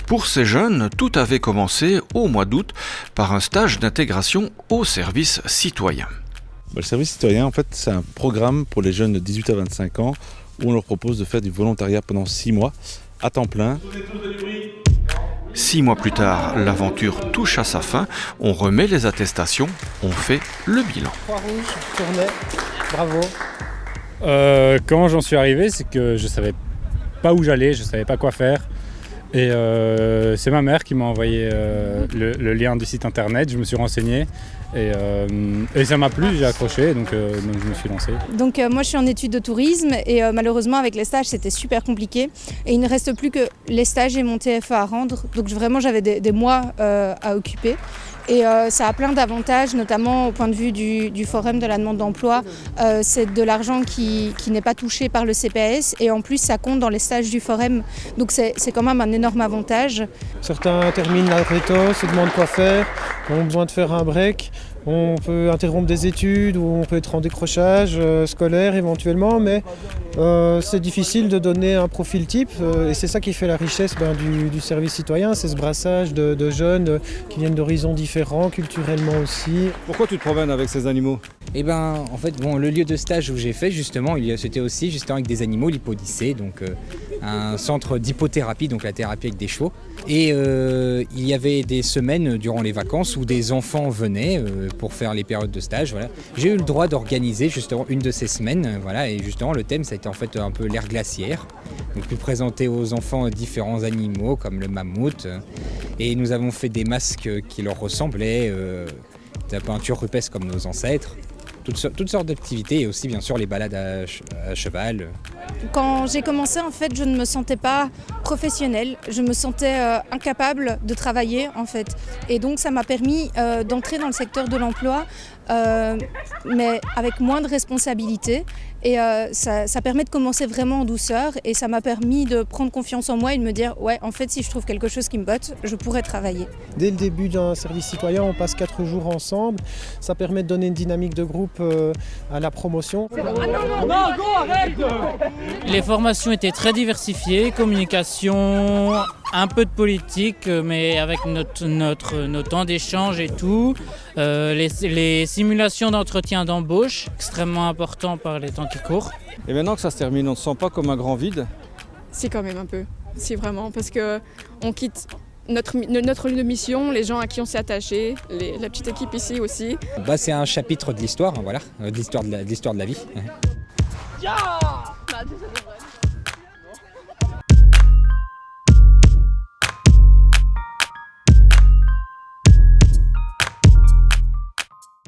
Pour ces jeunes, tout avait commencé au mois d'août par un stage d'intégration au service citoyen. Le service citoyen, en fait, c'est un programme pour les jeunes de 18 à 25 ans où on leur propose de faire du volontariat pendant 6 mois à temps plein. 6 mois plus tard, l'aventure touche à sa fin. On remet les attestations, on fait le bilan. Croix-Rouge, Tournai, bravo. Quand j'en suis arrivé, c'est que je savais pas où j'allais, je savais pas quoi faire. Et c'est ma mère qui m'a envoyé le lien du site internet, je me suis renseigné et ça m'a plu, j'ai accroché, donc je me suis lancé. Donc moi je suis en études de tourisme et malheureusement avec les stages c'était super compliqué et il ne reste plus que les stages et mon TFA à rendre, donc vraiment j'avais des mois à occuper. Et ça a plein d'avantages, notamment au point de vue du forum de la demande d'emploi. C'est de l'argent qui n'est pas touché par le CPAS et en plus ça compte dans les stages du forum. Donc c'est quand même un énorme avantage. Certains terminent la réto, se demandent quoi faire, ont besoin de faire un break. On peut interrompre des études ou on peut être en décrochage scolaire éventuellement, mais c'est difficile de donner un profil type et c'est ça qui fait la richesse du service citoyen, c'est ce brassage de jeunes qui viennent d'horizons différents, culturellement aussi. Pourquoi tu te promènes avec ces animaux ? En fait, le lieu de stage où j'ai fait, justement, c'était aussi justement avec des animaux, l'Hippodicée, donc un centre d'hippothérapie, donc la thérapie avec des chevaux. Et il y avait des semaines durant les vacances où des enfants venaient pour faire les périodes de stage. Voilà. J'ai eu le droit d'organiser justement une de ces semaines. Voilà, et justement, le thème, ça a été en fait un peu l'ère glaciaire. Donc, pu présenter aux enfants différents animaux comme le mammouth. Et nous avons fait des masques qui leur ressemblaient, de la peinture rupestre comme nos ancêtres. Toutes sortes d'activités et aussi bien sûr les balades à cheval. Quand j'ai commencé, en fait, je ne me sentais pas professionnelle, je me sentais incapable de travailler en fait. Et donc ça m'a permis d'entrer dans le secteur de l'emploi, mais avec moins de responsabilités. Et ça permet de commencer vraiment en douceur et ça m'a permis de prendre confiance en moi et de me dire ouais, en fait si je trouve quelque chose qui me botte, je pourrais travailler. Dès le début d'un service citoyen, on passe 4 jours ensemble. Ça permet de donner une dynamique de groupe à la promotion. Les formations étaient très diversifiées, communication, un peu de politique, mais avec nos temps d'échange et tout. Les simulations d'entretien d'embauche, extrêmement important par les temps qui courent. Et maintenant que ça se termine, on ne se sent pas comme un grand vide ? Si, quand même un peu. Si, vraiment, parce qu'on quitte notre lieu de mission, les gens à qui on s'est attaché, la petite équipe ici aussi. C'est un chapitre de l'histoire, voilà, de l'histoire de la vie.